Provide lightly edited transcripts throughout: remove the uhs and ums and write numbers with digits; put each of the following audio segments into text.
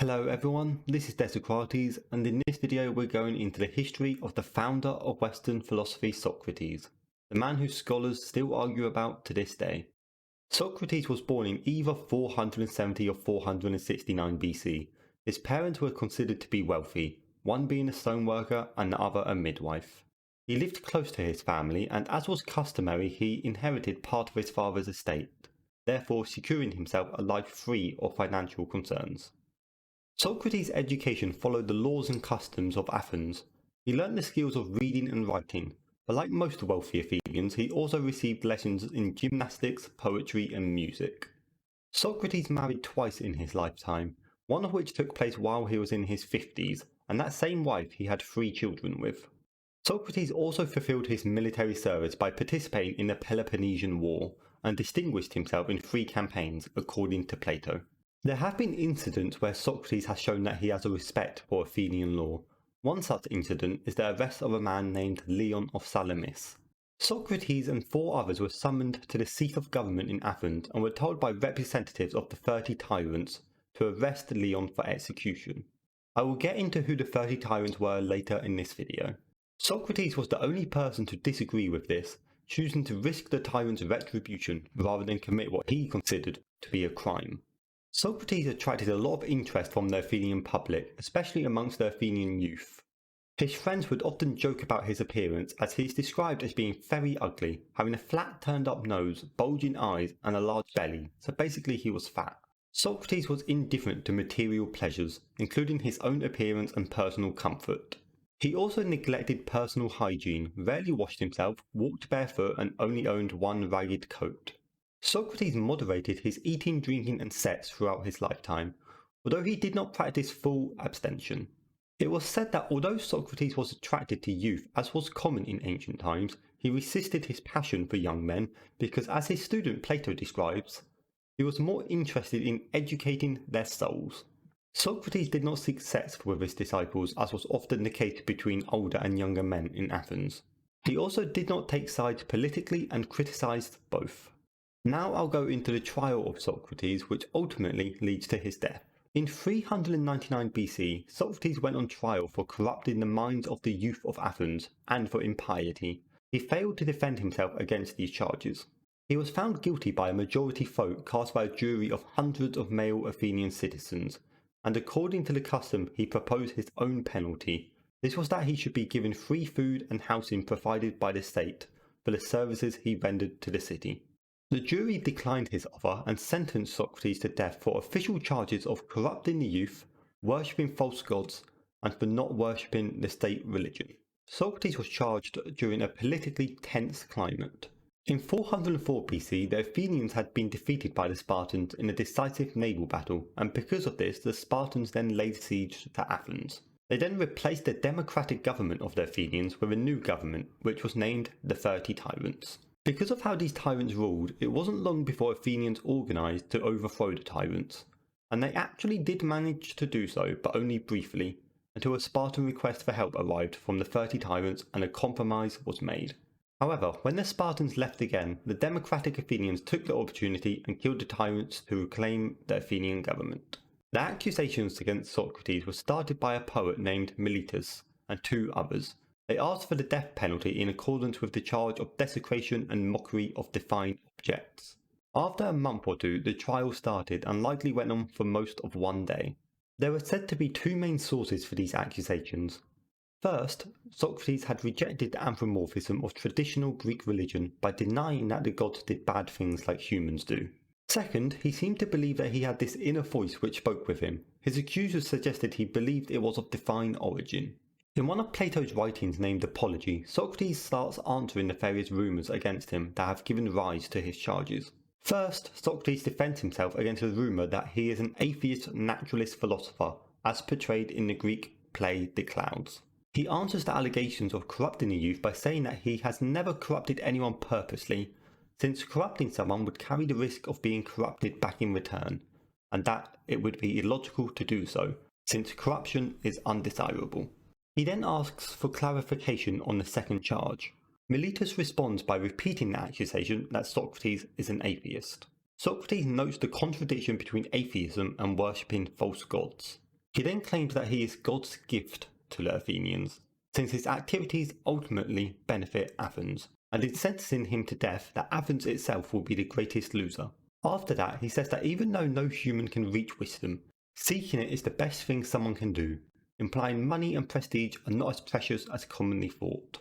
Hello everyone, this is Socrates, and in this video we're going into the history of the founder of Western philosophy, Socrates, the man whose scholars still argue about to this day. Socrates was born in either 470 or 469 BC. His parents were considered to be wealthy, one being a stoneworker and the other a midwife. He lived close to his family, and as was customary, he inherited part of his father's estate, therefore securing himself a life free of financial concerns. Socrates' education followed the laws and customs of Athens. He learnt the skills of reading and writing, but like most wealthy Athenians, he also received lessons in gymnastics, poetry, and music. Socrates married twice in his lifetime, one of which took place while he was in his 50s, and that same wife he had 3 children with. Socrates also fulfilled his military service by participating in the Peloponnesian War, and distinguished himself in 3 campaigns, according to Plato. There have been incidents where Socrates has shown that he has a respect for Athenian law. One such incident is the arrest of a man named Leon of Salamis. Socrates and 4 others were summoned to the seat of government in Athens and were told by representatives of the 30 tyrants to arrest Leon for execution. I will get into who the 30 tyrants were later in this video. Socrates was the only person to disagree with this, choosing to risk the tyrant's retribution rather than commit what he considered to be a crime. Socrates attracted a lot of interest from the Athenian public, especially amongst the Athenian youth. His friends would often joke about his appearance, as he is described as being very ugly, having a flat turned up nose, bulging eyes and a large belly, so basically he was fat. Socrates was indifferent to material pleasures, including his own appearance and personal comfort. He also neglected personal hygiene, rarely washed himself, walked barefoot and only owned one ragged coat. Socrates moderated his eating, drinking and sex throughout his lifetime, although he did not practice full abstention. It was said that although Socrates was attracted to youth, as was common in ancient times, he resisted his passion for young men because, as his student Plato describes, he was more interested in educating their souls. Socrates did not seek sex with his disciples, as was often the case between older and younger men in Athens. He also did not take sides politically and criticised both. Now I'll go into the trial of Socrates, which ultimately leads to his death. In 399 BC, Socrates went on trial for corrupting the minds of the youth of Athens and for impiety. He failed to defend himself against these charges. He was found guilty by a majority vote cast by a jury of hundreds of male Athenian citizens, and according to the custom he proposed his own penalty. This was that he should be given free food and housing provided by the state for the services he rendered to the city. The jury declined his offer and sentenced Socrates to death for official charges of corrupting the youth, worshipping false gods, and for not worshipping the state religion. Socrates was charged during a politically tense climate. In 404 BC, the Athenians had been defeated by the Spartans in a decisive naval battle, and because of this, the Spartans then laid siege to Athens. They then replaced the democratic government of the Athenians with a new government, which was named the 30 Tyrants. Because of how these tyrants ruled, it wasn't long before Athenians organised to overthrow the tyrants, and they actually did manage to do so, but only briefly, until a Spartan request for help arrived from the 30 tyrants and a compromise was made. However, when the Spartans left again, the democratic Athenians took the opportunity and killed the tyrants to reclaim the Athenian government. The accusations against Socrates were started by a poet named Miletus and 2 others. They asked for the death penalty in accordance with the charge of desecration and mockery of divine objects. After a month or 2, the trial started and likely went on for most of one day. There were said to be 2 main sources for these accusations. First, Socrates had rejected the anthropomorphism of traditional Greek religion by denying that the gods did bad things like humans do. Second, he seemed to believe that he had this inner voice which spoke with him. His accusers suggested he believed it was of divine origin. In one of Plato's writings named Apology, Socrates starts answering the various rumours against him that have given rise to his charges. First, Socrates defends himself against the rumour that he is an atheist naturalist philosopher, as portrayed in the Greek play The Clouds. He answers the allegations of corrupting the youth by saying that he has never corrupted anyone purposely, since corrupting someone would carry the risk of being corrupted back in return, and that it would be illogical to do so, since corruption is undesirable. He then asks for clarification on the second charge. Miletus responds by repeating the accusation that Socrates is an atheist. Socrates notes the contradiction between atheism and worshipping false gods. He then claims that he is God's gift to the Athenians, since his activities ultimately benefit Athens, and in sentencing him to death that Athens itself will be the greatest loser. After that, he says that even though no human can reach wisdom, seeking it is the best thing someone can do, implying money and prestige are not as precious as commonly thought.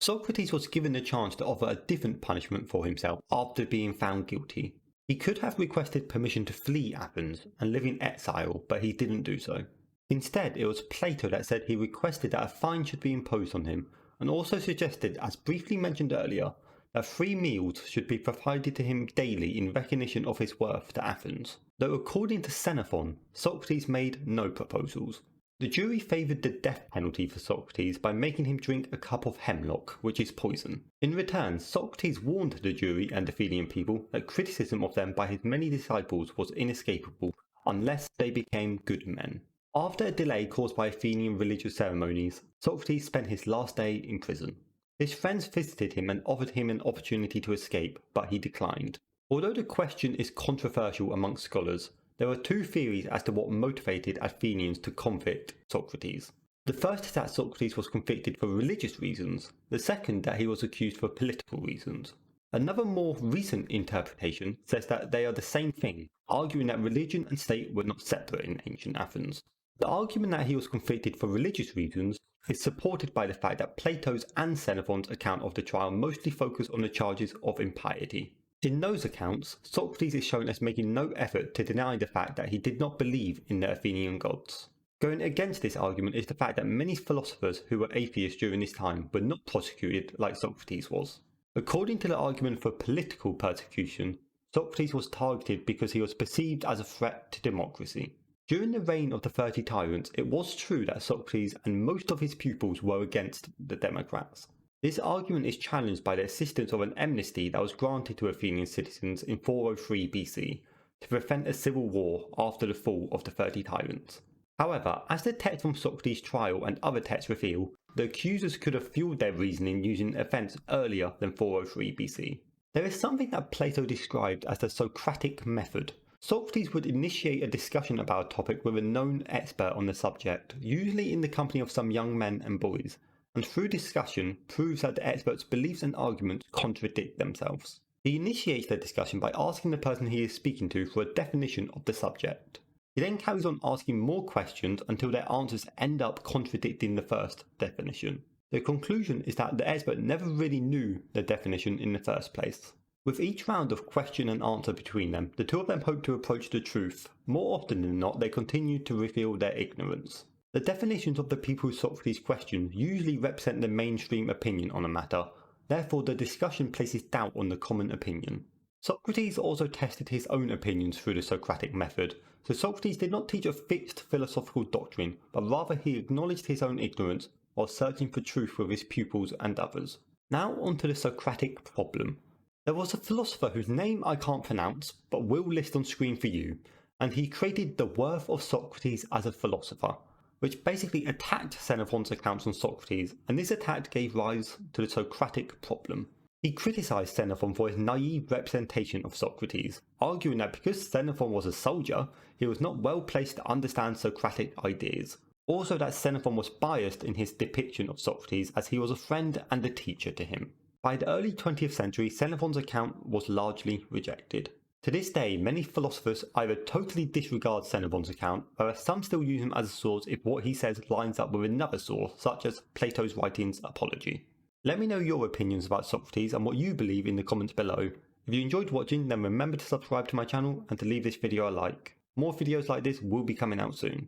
Socrates was given the chance to offer a different punishment for himself after being found guilty. He could have requested permission to flee Athens and live in exile, but he didn't do so. Instead, it was Plato that said he requested that a fine should be imposed on him, and also suggested, as briefly mentioned earlier, that 3 meals should be provided to him daily in recognition of his worth to Athens. Though according to Xenophon, Socrates made no proposals. The jury favoured the death penalty for Socrates by making him drink a cup of hemlock, which is poison. In return, Socrates warned the jury and Athenian people that criticism of them by his many disciples was inescapable unless they became good men. After a delay caused by Athenian religious ceremonies, Socrates spent his last day in prison. His friends visited him and offered him an opportunity to escape, but he declined. Although the question is controversial amongst scholars, there are 2 theories as to what motivated Athenians to convict Socrates. The first is that Socrates was convicted for religious reasons, the second that he was accused for political reasons. Another more recent interpretation says that they are the same thing, arguing that religion and state were not separate in ancient Athens. The argument that he was convicted for religious reasons is supported by the fact that Plato's and Xenophon's account of the trial mostly focus on the charges of impiety. In those accounts, Socrates is shown as making no effort to deny the fact that he did not believe in the Athenian gods. Going against this argument is the fact that many philosophers who were atheists during this time were not prosecuted like Socrates was. According to the argument for political persecution, Socrates was targeted because he was perceived as a threat to democracy. During the reign of the 30 tyrants, it was true that Socrates and most of his pupils were against the Democrats. This argument is challenged by the existence of an amnesty that was granted to Athenian citizens in 403 BC to prevent a civil war after the fall of the 30 tyrants. However, as the text from Socrates' trial and other texts reveal, the accusers could have fueled their reasoning using events earlier than 403 BC. There is something that Plato described as the Socratic Method. Socrates would initiate a discussion about a topic with a known expert on the subject, usually in the company of some young men and boys, and through discussion proves that the expert's beliefs and arguments contradict themselves. He initiates the discussion by asking the person he is speaking to for a definition of the subject. He then carries on asking more questions until their answers end up contradicting the first definition. The conclusion is that the expert never really knew the definition in the first place. With each round of question and answer between them, the 2 of them hope to approach the truth. More often than not, they continue to reveal their ignorance. The definitions of the people Socrates questions usually represent the mainstream opinion on a matter, therefore the discussion places doubt on the common opinion. Socrates also tested his own opinions through the Socratic method, so Socrates did not teach a fixed philosophical doctrine, but rather he acknowledged his own ignorance while searching for truth with his pupils and others. Now onto the Socratic problem. There was a philosopher whose name I can't pronounce, but will list on screen for you, and he created the worth of Socrates as a philosopher, which basically attacked Xenophon's accounts on Socrates, and this attack gave rise to the Socratic problem. He criticised Xenophon for his naive representation of Socrates, arguing that because Xenophon was a soldier, he was not well placed to understand Socratic ideas. Also that Xenophon was biased in his depiction of Socrates as he was a friend and a teacher to him. By the early 20th century, Xenophon's account was largely rejected. To this day, many philosophers either totally disregard Xenophon's account, whereas some still use him as a source if what he says lines up with another source, such as Plato's writings Apology. Let me know your opinions about Socrates and what you believe in the comments below. If you enjoyed watching, then remember to subscribe to my channel and to leave this video a like. More videos like this will be coming out soon.